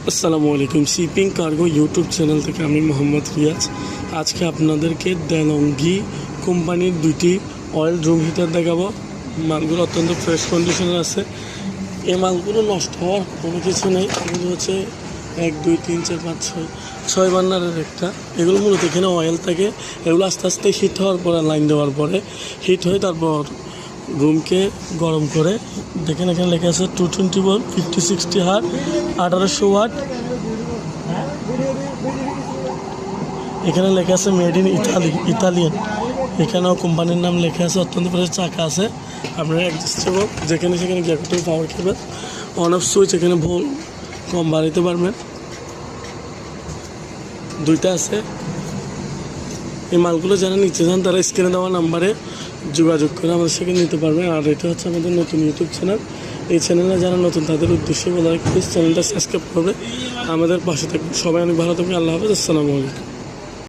আসসালামু আলাইকুম। Shipping cargo YouTube channel থেকে আমি মোহাম্মদ রিয়াজ। আজকে আপনাদেরকে দেলঙ্গি কোম্পানির দুটি অয়েল রুম হিটার দেখাবো। মালগুলো অত্যন্ত ফ্রেশ কন্ডিশনের আছে। এই মালগুলো নষ্ট হওয়ার কোনো কিছু নেই। এগুলো হচ্ছে 1 2 3 4 5 6 বার্নারের একটা। এগুলো মূলত এখানে অয়েল থাকে। এগুলো আস্তে আস্তে হিট হওয়ার পরে, লাইন দেওয়ার পরে হিট হয়ে তারপর রুমকে গরম করে। দেখেন এখানে লেখা আছে 220 ভোল্ট 50-60 হার্ট 1800 ওয়াট। এখানে লেখা আছে মেড ইন ইতালিয়ান। এখানেও কোম্পানির নাম লেখা আছে। অত্যন্ত ফ্রেশ চাকা আছে। আপনারা অ্যাডজাস্টেবল যেখানে সেখানে gap power cable, on off switch এখানে ভোল্ট কম বাড়াইতে পারবেন। দুইটা আছে। এই মালগুলো যারা নিতে চান তারা স্ক্রিনে দেওয়া নাম্বারে যোগাযোগ করে আমাদের সাথে নিতে পারবেন। আর এটা হচ্ছে আমাদের নতুন ইউটিউব চ্যানেল। এই চ্যানেলে যারা নতুন তাদের উদ্দেশ্যে বলা হয় প্লিজ চ্যানেলটা সাবস্ক্রাইব করবে, আমাদের পাশে থাকবে। সবাই অনেক ভালো থাকবে। আল্লাহ হাফেজ। আসসালামু আলাইকুম।